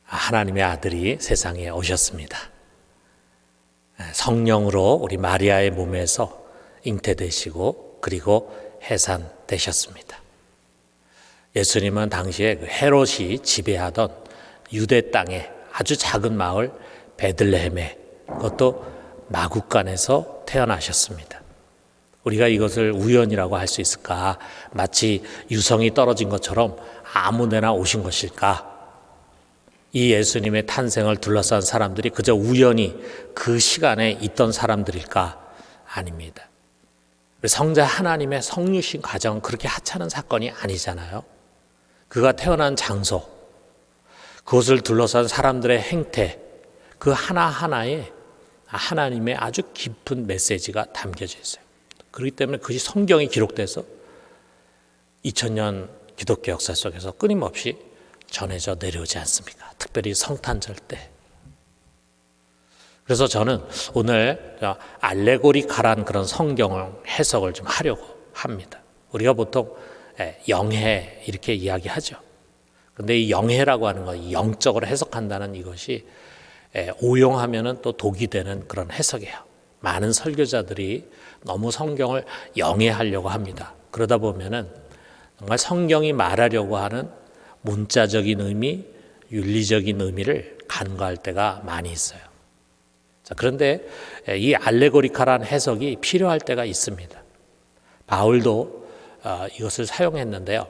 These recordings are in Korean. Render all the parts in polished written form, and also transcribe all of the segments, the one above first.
하나님의 아들이 세상에 오셨습니다. 성령으로 우리 마리아의 몸에서 잉태되시고 그리고 해산되셨습니다. 예수님은 당시에 헤롯이 지배하던 유대 땅의 아주 작은 마을 베들레헴에, 그것도 마구간에서 태어나셨습니다. 우리가 이것을 우연이라고 할 수 있을까? 마치 유성이 떨어진 것처럼 아무 데나 오신 것일까? 이 예수님의 탄생을 둘러싼 사람들이 그저 우연히 그 시간에 있던 사람들일까? 아닙니다. 성자 하나님의 성육신 과정은 그렇게 하찮은 사건이 아니잖아요. 그가 태어난 장소, 그것을 둘러싼 사람들의 행태, 그 하나하나에 하나님의 아주 깊은 메시지가 담겨져 있어요. 그렇기 때문에 그것이 성경에 기록돼서 2000년 기독교 역사 속에서 끊임없이 전해져 내려오지 않습니까? 특별히 성탄절 때. 그래서 저는 오늘 알레고리카란 그런 성경을 해석을 좀 하려고 합니다. 우리가 보통 영해 이렇게 이야기하죠. 그런데 이 영해라고 하는 거, 영적으로 해석한다는 이것이 오용하면은 또 독이 되는 그런 해석이에요. 많은 설교자들이 너무 성경을 영해하려고 합니다. 그러다 보면은 정말 성경이 말하려고 하는 문자적인 의미, 윤리적인 의미를 간과할 때가 많이 있어요. 자, 그런데 이 알레고리카란 해석이 필요할 때가 있습니다. 바울도 이것을 사용했는데요.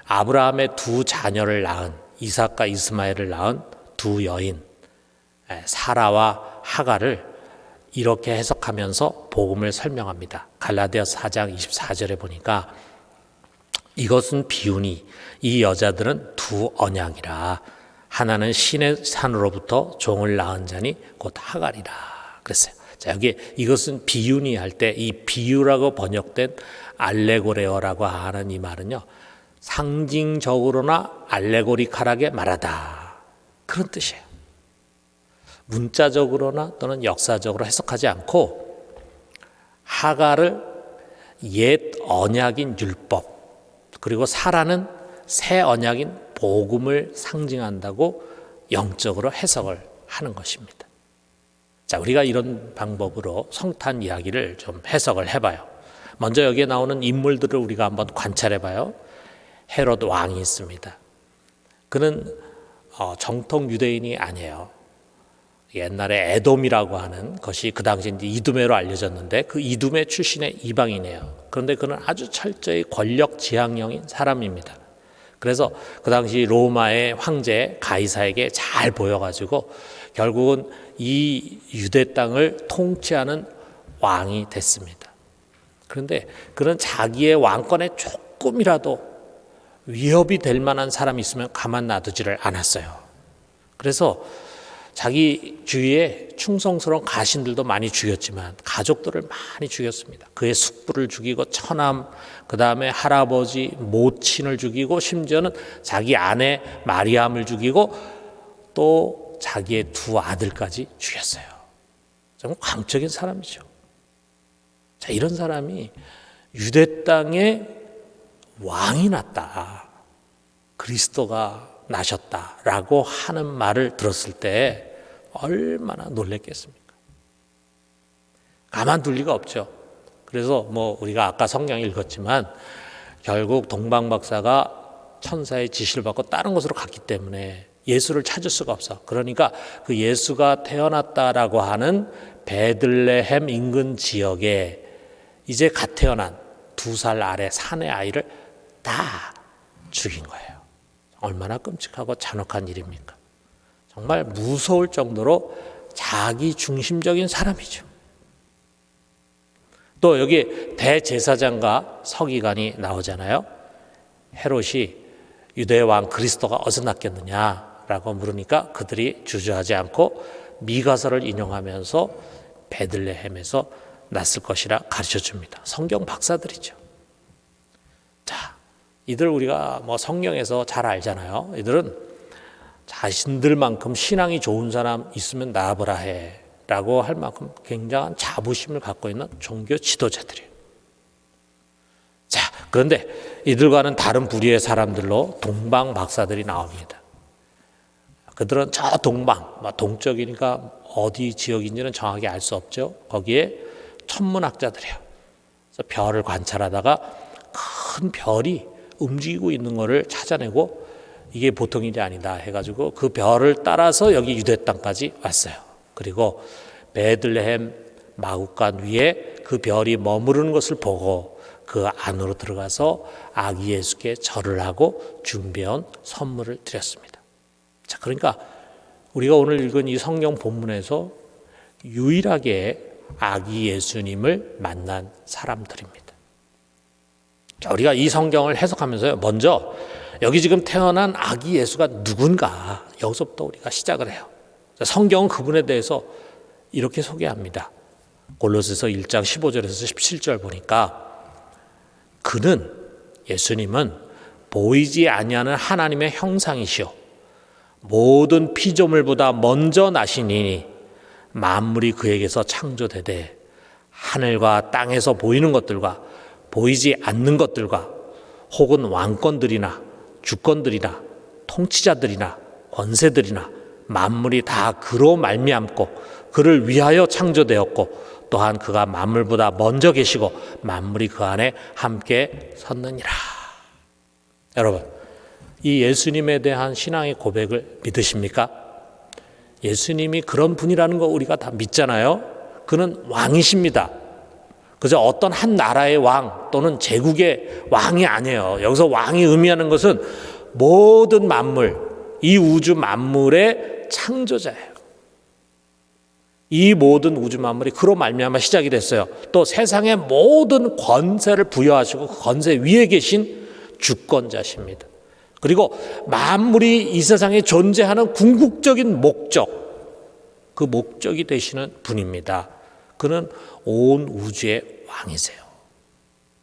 아브라함의 두 자녀를 낳은, 이삭과 이스마엘을 낳은 두 여인 사라와 하갈을 이렇게 해석하면서 복음을 설명합니다. 갈라디아서 4장 24절에 보니까 이것은 비유니 이 여자들은 두 언약이라. 하나는 신의 산으로부터 종을 낳은 자니 곧 하갈이라 그랬어요. 자, 여기 이것은 비유니 할 때 이 비유라고 번역된 알레고레어라고 하는 이 말은요, 상징적으로나 알레고리칼하게 말하다, 그런 뜻이에요. 문자적으로나 또는 역사적으로 해석하지 않고 하갈을 옛 언약인 율법, 그리고 사라는 새 언약인 복음을 상징한다고 영적으로 해석을 하는 것입니다. 자, 우리가 이런 방법으로 성탄 이야기를 좀 해석을 해봐요. 먼저 여기에 나오는 인물들을 우리가 한번 관찰해봐요. 헤롯 왕이 있습니다. 그는 정통 유대인이 아니에요. 옛날에 에돔이라고 하는 것이 그 당시 이제 이두메로 알려졌는데 그 이두메 출신의 이방인이에요. 그런데 그는 아주 철저히 권력 지향형인 사람입니다. 그래서 그 당시 로마의 황제 가이사에게 잘 보여가지고 결국은 이 유대 땅을 통치하는 왕이 됐습니다. 그런데 그는 자기의 왕권에 조금이라도 위협이 될 만한 사람이 있으면 가만 놔두지를 않았어요. 그래서 자기 주위에 충성스러운 가신들도 많이 죽였지만 가족들을 많이 죽였습니다. 그의 숙부를 죽이고 처남, 그 다음에 할아버지, 모친을 죽이고 심지어는 자기 아내 마리암을 죽이고 또 자기의 두 아들까지 죽였어요. 정말 광적인 사람이죠. 자, 이런 사람이 유대 땅에 왕이 났다, 그리스도가 나셨다라고 하는 말을 들었을 때 얼마나 놀랬겠습니까? 가만둘 리가 없죠. 그래서 우리가 아까 성경 읽었지만 결국 동방 박사가 천사의 지시를 받고 다른 곳으로 갔기 때문에 예수를 찾을 수가 없어. 그러니까 그 예수가 태어났다라고 하는 베들레헴 인근 지역에 이제 갓 태어난 2살 아래 사내 아이를 다 죽인 거예요. 얼마나 끔찍하고 잔혹한 일입니까? 정말 무서울 정도로 자기 중심적인 사람이죠. 또 여기 대제사장과 서기관이 나오잖아요. 헤롯이 유대 왕 그리스도가 어디서 났겠느냐라고 물으니까 그들이 주저하지 않고 미가서를 인용하면서 베들레헴에서 났을 것이라 가르쳐 줍니다. 성경 박사들이죠. 자, 이들 우리가 성경에서 잘 알잖아요. 이들은 자신들만큼 신앙이 좋은 사람 있으면 나와보라 해 라고 할 만큼 굉장한 자부심을 갖고 있는 종교 지도자들이에요. 자, 그런데 이들과는 다른 부류의 사람들로 동방 박사들이 나옵니다. 그들은 저 동방, 동쪽이니까 어디 지역인지는 정확히 알 수 없죠. 거기에 천문학자들이에요. 그래서 별을 관찰하다가 큰 별이 움직이고 있는 것을 찾아내고 이게 보통 일이 아니다 해가지고 그 별을 따라서 여기 유대 땅까지 왔어요. 그리고 베들레헴 마구간 위에 그 별이 머무르는 것을 보고 그 안으로 들어가서 아기 예수께 절을 하고 준비해온 선물을 드렸습니다. 자, 그러니까 우리가 오늘 읽은 이 성경 본문에서 유일하게 아기 예수님을 만난 사람들입니다. 자, 우리가 이 성경을 해석하면서요, 먼저 여기 지금 태어난 아기 예수가 누군가 여기서부터 우리가 시작을 해요. 자, 성경은 그분에 대해서 이렇게 소개합니다. 골로새서 1장 15절에서 17절 보니까 그는, 예수님은 보이지 아니하는 하나님의 형상이시요 모든 피조물보다 먼저 나시니니 만물이 그에게서 창조되되 하늘과 땅에서 보이는 것들과 보이지 않는 것들과 혹은 왕권들이나 주권들이나 통치자들이나 권세들이나 만물이 다 그로 말미암고 그를 위하여 창조되었고 또한 그가 만물보다 먼저 계시고 만물이 그 안에 함께 섰느니라. 여러분, 이 예수님에 대한 신앙의 고백을 믿으십니까? 예수님이 그런 분이라는 거 우리가 다 믿잖아요. 그는 왕이십니다. 그저 어떤 한 나라의 왕 또는 제국의 왕이 아니에요. 여기서 왕이 의미하는 것은 모든 만물, 이 우주 만물의 창조자예요. 이 모든 우주 만물이 그로 말미암아 시작이 됐어요. 또 세상의 모든 권세를 부여하시고 그 권세 위에 계신 주권자십니다. 그리고 만물이 이 세상에 존재하는 궁극적인 목적, 그 목적이 되시는 분입니다. 그는 온 우주의 왕이세요.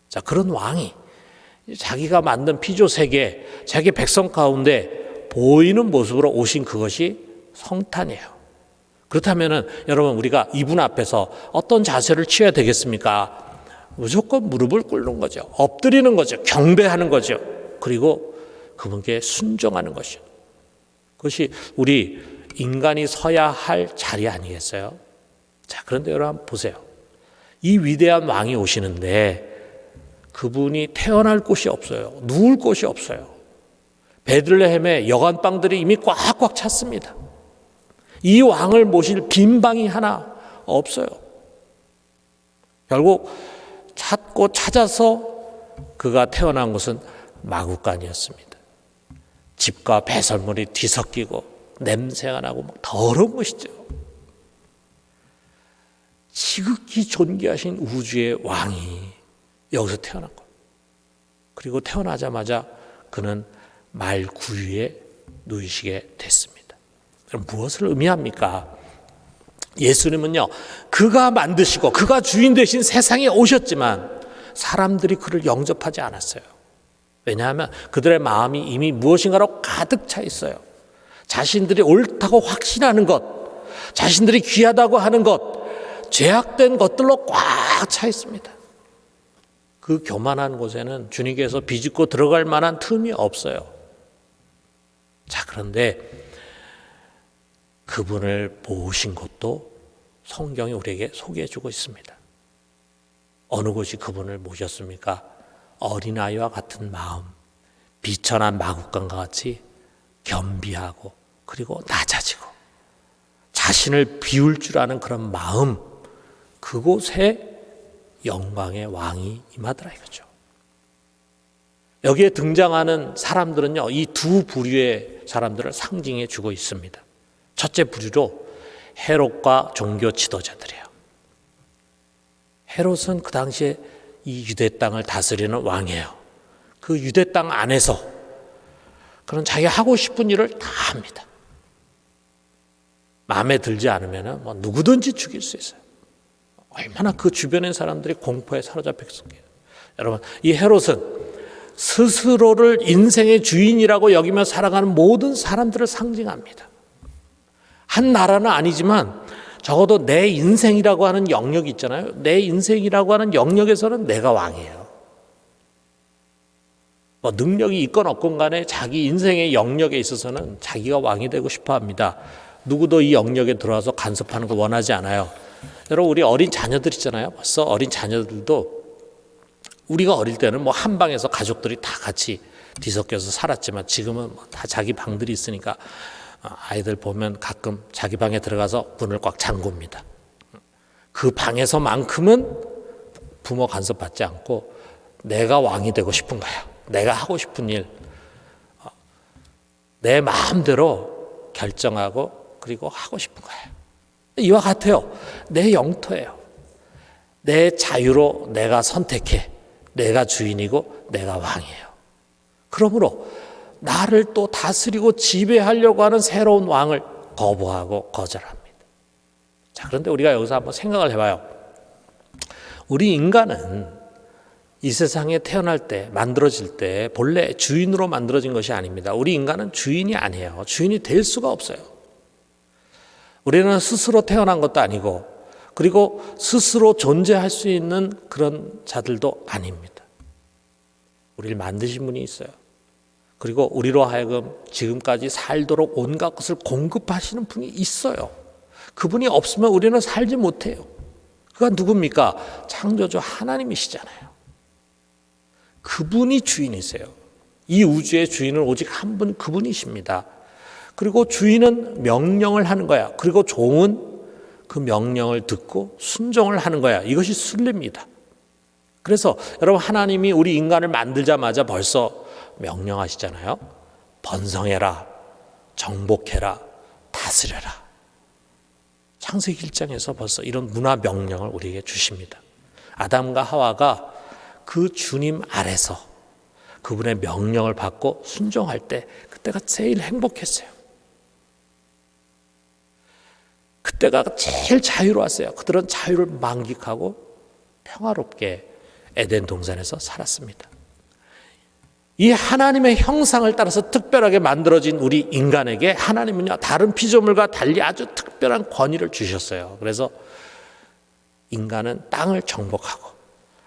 자, 그런 왕이 자기가 만든 피조 세계, 자기 백성 가운데 보이는 모습으로 오신 그것이 성탄이에요. 그렇다면은 여러분, 우리가 이분 앞에서 어떤 자세를 취해야 되겠습니까? 무조건 무릎을 꿇는 거죠. 엎드리는 거죠. 경배하는 거죠. 그리고 그분께 순종하는 것이죠. 그것이 우리 인간이 서야 할 자리 아니겠어요? 자, 그런데 여러분 한번 보세요. 이 위대한 왕이 오시는데 그분이 태어날 곳이 없어요. 누울 곳이 없어요. 베들레헴에 여관방들이 이미 꽉꽉 찼습니다. 이 왕을 모실 빈 방이 하나 없어요. 결국 찾고 찾아서 그가 태어난 곳은 마구간이었습니다. 집과 배설물이 뒤섞이고 냄새가 나고 막 더러운 것이죠. 지극히 존귀하신 우주의 왕이 여기서 태어난 거예요. 그리고 태어나자마자 그는 말 구유에 누이시게 됐습니다. 그럼 무엇을 의미합니까? 예수님은요, 그가 만드시고 그가 주인 되신 세상에 오셨지만 사람들이 그를 영접하지 않았어요. 왜냐하면 그들의 마음이 이미 무엇인가로 가득 차 있어요. 자신들이 옳다고 확신하는 것, 자신들이 귀하다고 하는 것, 죄악된 것들로 꽉 차 있습니다. 그 교만한 곳에는 주님께서 비집고 들어갈 만한 틈이 없어요. 자, 그런데 그분을 모신 곳도 성경이 우리에게 소개해 주고 있습니다. 어느 곳이 그분을 모셨습니까? 어린아이와 같은 마음, 비천한 마구간과 같이 겸비하고 그리고 낮아지고 자신을 비울 줄 아는 그런 마음, 그곳에 영광의 왕이 임하더라 이거죠. 여기에 등장하는 사람들은요, 이 두 부류의 사람들을 상징해 주고 있습니다. 첫째 부류로 헤롯과 종교 지도자들이에요. 헤롯은 그 당시에 이 유대 땅을 다스리는 왕이에요. 그 유대 땅 안에서 그런 자기가 하고 싶은 일을 다 합니다. 마음에 들지 않으면 뭐 누구든지 죽일 수 있어요. 얼마나 그 주변의 사람들이 공포에 사로잡혔습니까? 여러분, 이 헤롯은 스스로를 인생의 주인이라고 여기며 살아가는 모든 사람들을 상징합니다. 한 나라는 아니지만 적어도 내 인생이라고 하는 영역이 있잖아요. 내 인생이라고 하는 영역에서는 내가 왕이에요. 뭐 능력이 있건 없건 간에 자기 인생의 영역에 있어서는 자기가 왕이 되고 싶어 합니다. 누구도 이 영역에 들어와서 간섭하는 거 원하지 않아요. 여러분, 우리 어린 자녀들 있잖아요. 벌써 어린 자녀들도 우리가 어릴 때는 뭐 한 방에서 가족들이 다 같이 뒤섞여서 살았지만 지금은 다 자기 방들이 있으니까 아이들 보면 가끔 자기 방에 들어가서 문을 꽉 잠굽니다. 그 방에서만큼은 부모 간섭받지 않고 내가 왕이 되고 싶은 거야. 내가 하고 싶은 일, 내 마음대로 결정하고 그리고 하고 싶은 거예요. 이와 같아요. 내 영토예요. 내 자유로 내가 선택해. 내가 주인이고 내가 왕이에요. 그러므로 나를 또 다스리고 지배하려고 하는 새로운 왕을 거부하고 거절합니다. 자, 그런데 우리가 여기서 한번 생각을 해봐요. 우리 인간은 이 세상에 태어날 때, 만들어질 때 본래 주인으로 만들어진 것이 아닙니다. 우리 인간은 주인이 아니에요. 주인이 될 수가 없어요. 우리는 스스로 태어난 것도 아니고 그리고 스스로 존재할 수 있는 그런 자들도 아닙니다. 우리를 만드신 분이 있어요. 그리고 우리로 하여금 지금까지 살도록 온갖 것을 공급하시는 분이 있어요. 그분이 없으면 우리는 살지 못해요. 그가 누굽니까? 창조주 하나님이시잖아요. 그분이 주인이세요. 이 우주의 주인은 오직 한 분, 그분이십니다. 그리고 주인은 명령을 하는 거야. 그리고 종은 그 명령을 듣고 순종을 하는 거야. 이것이 순리입니다. 그래서 여러분, 하나님이 우리 인간을 만들자마자 벌써 명령하시잖아요. 번성해라, 정복해라, 다스려라. 창세기 1장에서 벌써 이런 문화 명령을 우리에게 주십니다. 아담과 하와가 그 주님 아래서 그분의 명령을 받고 순종할 때 그때가 제일 행복했어요. 그때가 제일 자유로웠어요. 그들은 자유를 만끽하고 평화롭게 에덴 동산에서 살았습니다. 이 하나님의 형상을 따라서 특별하게 만들어진 우리 인간에게 하나님은요, 다른 피조물과 달리 아주 특별한 권위를 주셨어요. 그래서 인간은 땅을 정복하고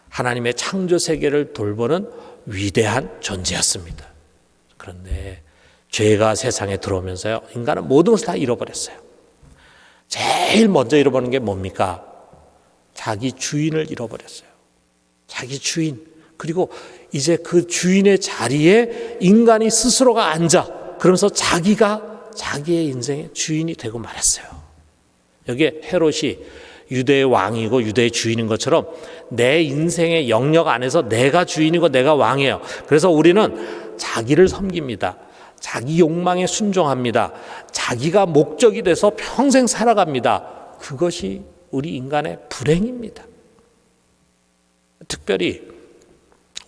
하나님의 창조 세계를 돌보는 위대한 존재였습니다. 그런데 죄가 세상에 들어오면서요, 인간은 모든 것을 다 잃어버렸어요. 제일 먼저 잃어버리는 게 뭡니까? 자기 주인을 잃어버렸어요. 자기 주인. 그리고 이제 그 주인의 자리에 인간이 스스로가 앉아. 그러면서 자기가 자기의 인생의 주인이 되고 말았어요. 여기에 헤롯이 유대의 왕이고 유대의 주인인 것처럼 내 인생의 영역 안에서 내가 주인이고 내가 왕이에요. 그래서 우리는 자기를 섬깁니다. 자기 욕망에 순종합니다. 자기가 목적이 돼서 평생 살아갑니다. 그것이 우리 인간의 불행입니다. 특별히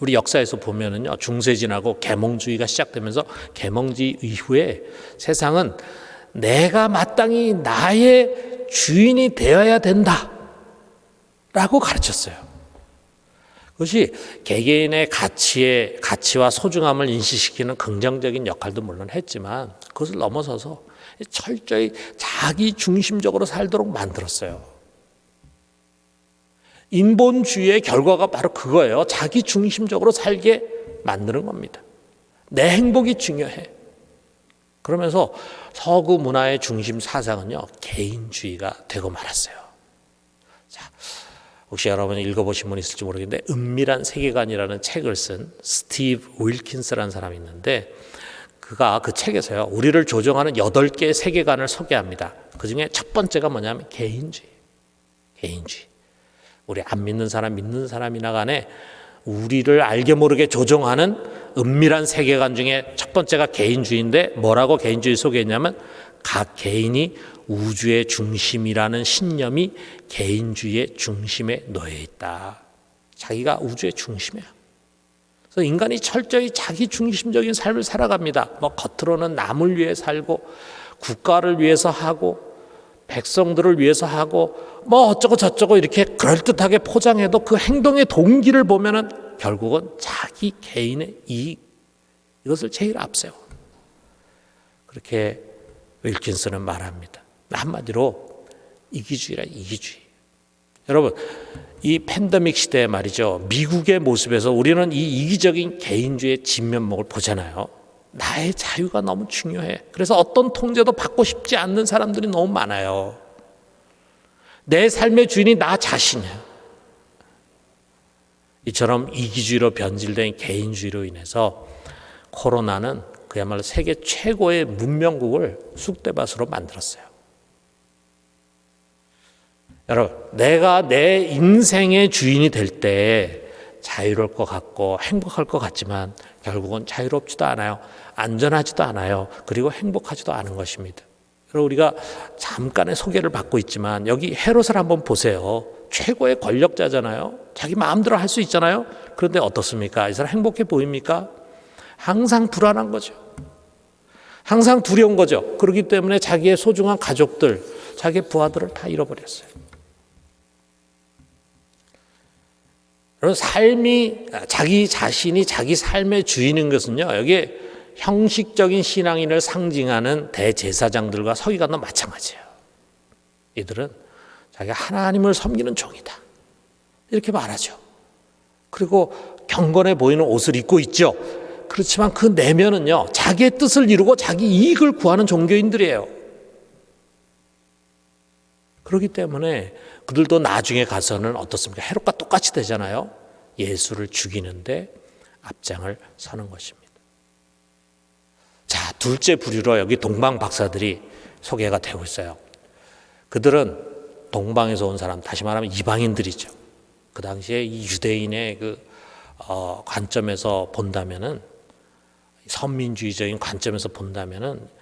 우리 역사에서 보면은요, 중세진하고 계몽주의가 시작되면서 계몽주의 이후에 세상은 내가 마땅히 나의 주인이 되어야 된다 라고 가르쳤어요. 그것이 개개인의 가치와 소중함을 인식시키는 긍정적인 역할도 물론 했지만 그것을 넘어서서 철저히 자기 중심적으로 살도록 만들었어요. 인본주의의 결과가 바로 그거예요. 자기 중심적으로 살게 만드는 겁니다. 내 행복이 중요해. 그러면서 서구 문화의 중심 사상은요, 개인주의가 되고 말았어요. 자, 혹시 여러분이 읽어보신 분 있을지 모르겠는데 은밀한 세계관이라는 책을 쓴 스티브 윌킨스라는 사람이 있는데 그가 그 책에서요, 우리를 조종하는 8개의 세계관을 소개합니다. 그중에 첫 번째가 뭐냐면 개인주의. 우리 안 믿는 사람, 믿는 사람이나 간에 우리를 알게 모르게 조종하는 은밀한 세계관 중에 첫 번째가 개인주의인데 뭐라고 개인주의 소개했냐면 각 개인이 우주의 중심이라는 신념이 개인주의의 중심에 놓여 있다. 자기가 우주의 중심이야. 그래서 인간이 철저히 자기 중심적인 삶을 살아갑니다. 뭐 겉으로는 남을 위해 살고 국가를 위해서 하고 백성들을 위해서 하고 뭐 어쩌고 저쩌고 이렇게 그럴듯하게 포장해도 그 행동의 동기를 보면은 결국은 자기 개인의 이익, 이것을 제일 앞세워. 그렇게 윌킨스는 말합니다. 한마디로 이기주의라, 이기주의. 여러분, 이 팬데믹 시대에 말이죠. 미국의 모습에서 우리는 이 이기적인 개인주의 진면목을 보잖아요. 나의 자유가 너무 중요해. 그래서 어떤 통제도 받고 싶지 않는 사람들이 너무 많아요. 내 삶의 주인이 나 자신이야. 이처럼 이기주의로 변질된 개인주의로 인해서 코로나는 그야말로 세계 최고의 문명국을 쑥대밭으로 만들었어요. 여러분, 내가 내 인생의 주인이 될 때 자유로울 것 같고 행복할 것 같지만 결국은 자유롭지도 않아요. 안전하지도 않아요. 그리고 행복하지도 않은 것입니다. 여러분, 우리가 잠깐의 소개를 받고 있지만 여기 헤롯을 한번 보세요. 최고의 권력자잖아요. 자기 마음대로 할 수 있잖아요. 그런데 어떻습니까? 이 사람 행복해 보입니까? 항상 불안한 거죠. 항상 두려운 거죠. 그렇기 때문에 자기의 소중한 가족들, 자기의 부하들을 다 잃어버렸어요. 그리고 자기 자신이 자기 삶의 주인인 것은요, 여기에 형식적인 신앙인을 상징하는 대제사장들과 서기관도 마찬가지예요. 이들은 자기가 하나님을 섬기는 종이다, 이렇게 말하죠. 그리고 경건해 보이는 옷을 입고 있죠. 그렇지만 그 내면은요, 자기의 뜻을 이루고 자기 이익을 구하는 종교인들이에요. 그렇기 때문에 그들도 나중에 가서는 어떻습니까? 헤롯과 똑같이 되잖아요. 예수를 죽이는데 앞장을 서는 것입니다. 자, 둘째 부류로 여기 동방 박사들이 소개가 되고 있어요. 그들은 동방에서 온 사람, 다시 말하면 이방인들이죠. 그 당시에 이 유대인의 관점에서 본다면은, 선민주의적인 관점에서 본다면은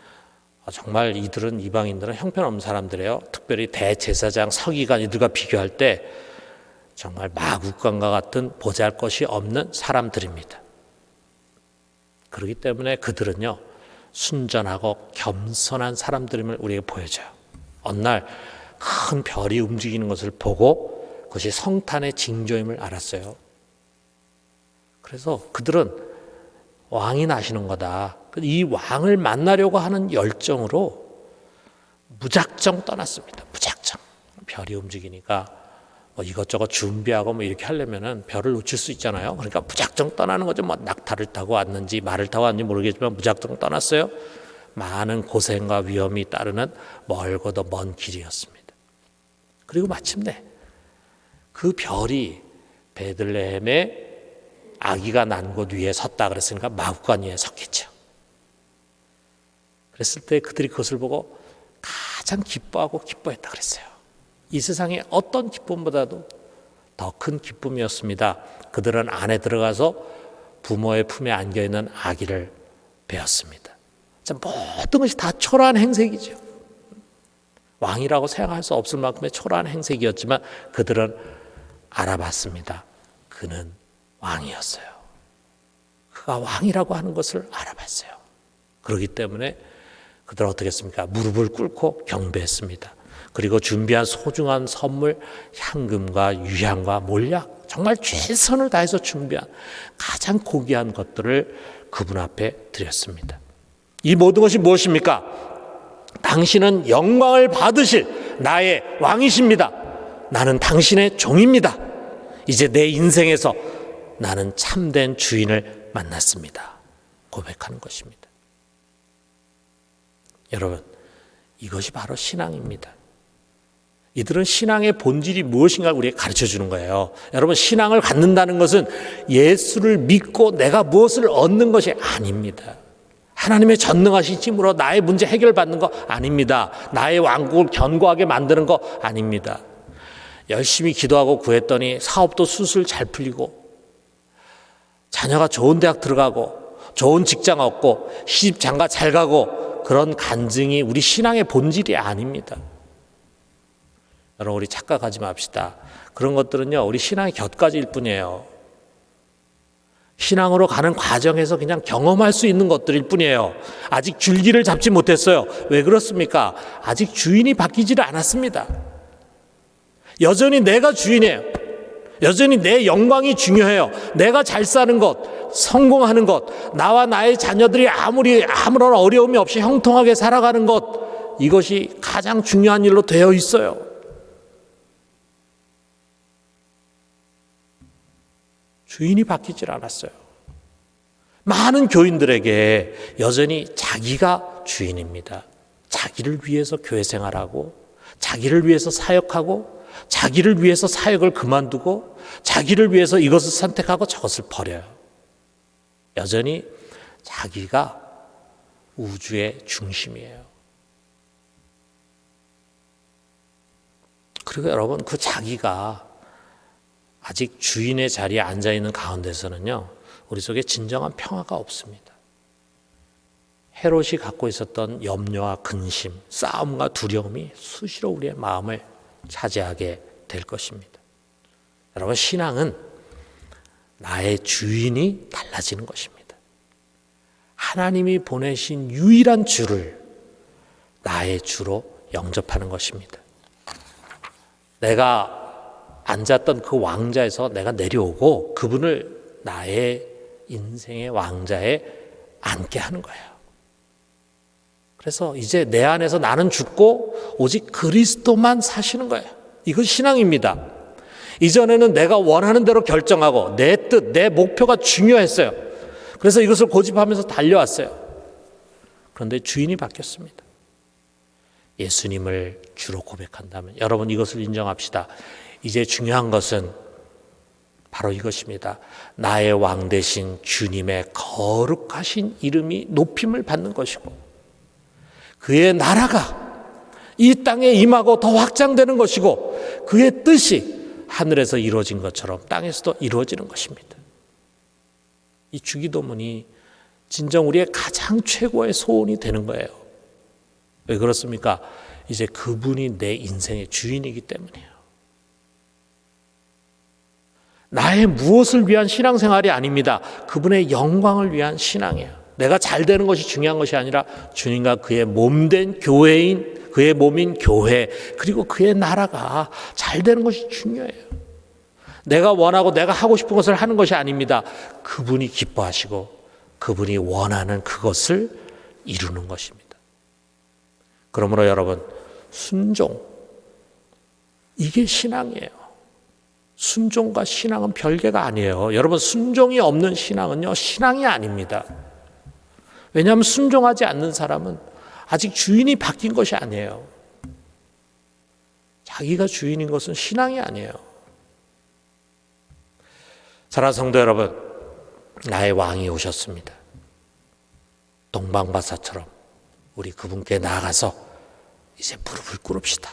정말 이방인들은 형편없는 사람들이에요. 특별히 대제사장, 서기관 이들과 비교할 때 정말 마국간과 같은 보잘것이 없는 사람들입니다. 그렇기 때문에 그들은요, 순전하고 겸손한 사람들임을 우리에게 보여줘요. 어느 날 큰 별이 움직이는 것을 보고 그것이 성탄의 징조임을 알았어요. 그래서 그들은 왕이 나시는 거다, 이 왕을 만나려고 하는 열정으로 무작정 떠났습니다. 무작정. 별이 움직이니까 이것저것 준비하고 이렇게 하려면은 별을 놓칠 수 있잖아요. 그러니까 무작정 떠나는 거죠. 낙타를 타고 왔는지 말을 타고 왔는지 모르겠지만 무작정 떠났어요. 많은 고생과 위험이 따르는 멀고도 먼 길이었습니다. 그리고 마침내 그 별이 베들레헴에 아기가 난 곳 위에 섰다 그랬으니까 마구간 위에 섰겠죠. 그랬을 때 그들이 그것을 보고 가장 기뻐하고 기뻐했다 그랬어요. 이 세상의 어떤 기쁨보다도 더 큰 기쁨이었습니다. 그들은 안에 들어가서 부모의 품에 안겨있는 아기를 배웠습니다. 모든 것이 다 초라한 행색이죠. 왕이라고 생각할 수 없을 만큼의 초라한 행색이었지만 그들은 알아봤습니다. 그는 왕이었어요. 그가 왕이라고 하는 것을 알아봤어요. 그렇기 때문에 그들은 어떻게 했습니까? 무릎을 꿇고 경배했습니다. 그리고 준비한 소중한 선물, 향금과 유향과 몰약, 정말 최선을 다해서 준비한 가장 고귀한 것들을 그분 앞에 드렸습니다. 이 모든 것이 무엇입니까? 당신은 영광을 받으실 나의 왕이십니다. 나는 당신의 종입니다. 이제 내 인생에서 나는 참된 주인을 만났습니다. 고백하는 것입니다. 여러분, 이것이 바로 신앙입니다. 이들은 신앙의 본질이 무엇인가를 우리에게 가르쳐 주는 거예요. 여러분, 신앙을 갖는다는 것은 예수를 믿고 내가 무엇을 얻는 것이 아닙니다. 하나님의 전능하신 힘으로 나의 문제 해결받는 거 아닙니다. 나의 왕국을 견고하게 만드는 거 아닙니다. 열심히 기도하고 구했더니 사업도 술술 잘 풀리고 자녀가 좋은 대학 들어가고 좋은 직장 얻고 시집 장가 잘 가고, 그런 간증이 우리 신앙의 본질이 아닙니다. 여러분, 우리 착각하지 맙시다. 그런 것들은요, 우리 신앙의 곁가지일 뿐이에요. 신앙으로 가는 과정에서 그냥 경험할 수 있는 것들일 뿐이에요. 아직 줄기를 잡지 못했어요. 왜 그렇습니까? 아직 주인이 바뀌지를 않았습니다. 여전히 내가 주인이에요. 여전히 내 영광이 중요해요. 내가 잘 사는 것, 성공하는 것, 나와 나의 자녀들이 아무런 어려움이 없이 형통하게 살아가는 것, 이것이 가장 중요한 일로 되어 있어요. 주인이 바뀌질 않았어요. 많은 교인들에게 여전히 자기가 주인입니다. 자기를 위해서 교회 생활하고, 자기를 위해서 사역하고, 자기를 위해서 사역을 그만두고, 자기를 위해서 이것을 선택하고 저것을 버려요. 여전히 자기가 우주의 중심이에요. 그리고 여러분, 그 자기가 아직 주인의 자리에 앉아있는 가운데서는요, 우리 속에 진정한 평화가 없습니다. 헤롯이 갖고 있었던 염려와 근심, 싸움과 두려움이 수시로 우리의 마음을 차지하게 될 것입니다. 여러분, 신앙은 나의 주인이 달라지는 것입니다. 하나님이 보내신 유일한 주를 나의 주로 영접하는 것입니다. 내가 앉았던 그 왕자에서 내가 내려오고 그분을 나의 인생의 왕자에 앉게 하는 거예요. 그래서 이제 내 안에서 나는 죽고 오직 그리스도만 사시는 거예요. 이건 신앙입니다. 이전에는 내가 원하는 대로 결정하고 내 뜻, 내 목표가 중요했어요. 그래서 이것을 고집하면서 달려왔어요. 그런데 주인이 바뀌었습니다. 예수님을 주로 고백한다면 여러분 이것을 인정합시다. 이제 중요한 것은 바로 이것입니다. 나의 왕 되신 주님의 거룩하신 이름이 높임을 받는 것이고 그의 나라가 이 땅에 임하고 더 확장되는 것이고 그의 뜻이 하늘에서 이루어진 것처럼 땅에서도 이루어지는 것입니다. 이 주기도문이 진정 우리의 가장 최고의 소원이 되는 거예요. 왜 그렇습니까? 이제 그분이 내 인생의 주인이기 때문이에요. 나의 무엇을 위한 신앙생활이 아닙니다. 그분의 영광을 위한 신앙이에요. 내가 잘 되는 것이 중요한 것이 아니라 주님과 그의 몸된 교회인, 그의 몸인 교회, 그리고 그의 나라가 잘 되는 것이 중요해요. 내가 원하고 내가 하고 싶은 것을 하는 것이 아닙니다. 그분이 기뻐하시고 그분이 원하는 그것을 이루는 것입니다. 그러므로 여러분, 순종, 이게 신앙이에요. 순종과 신앙은 별개가 아니에요. 여러분, 순종이 없는 신앙은요, 신앙이 아닙니다. 왜냐하면 순종하지 않는 사람은 아직 주인이 바뀐 것이 아니에요. 자기가 주인인 것은 신앙이 아니에요. 사랑하는 성도 여러분, 나의 왕이 오셨습니다. 동방바사처럼 우리 그분께 나아가서 이제 무릎을 꿇읍시다.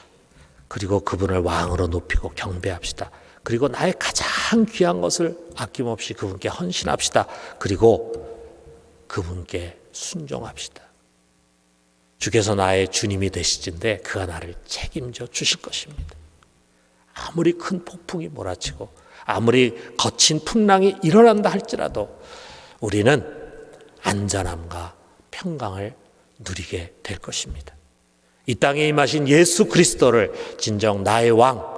그리고 그분을 왕으로 높이고 경배합시다. 그리고 나의 가장 귀한 것을 아낌없이 그분께 헌신합시다. 그리고 그분께 순종합시다. 주께서 나의 주님이 되시는데 그가 나를 책임져 주실 것입니다. 아무리 큰 폭풍이 몰아치고 아무리 거친 풍랑이 일어난다 할지라도 우리는 안전함과 평강을 누리게 될 것입니다. 이 땅에 임하신 예수 그리스도를 진정 나의 왕,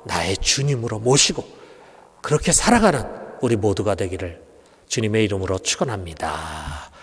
나의 주님으로 모시고 그렇게 살아가는 우리 모두가 되기를 주님의 이름으로 축원합니다.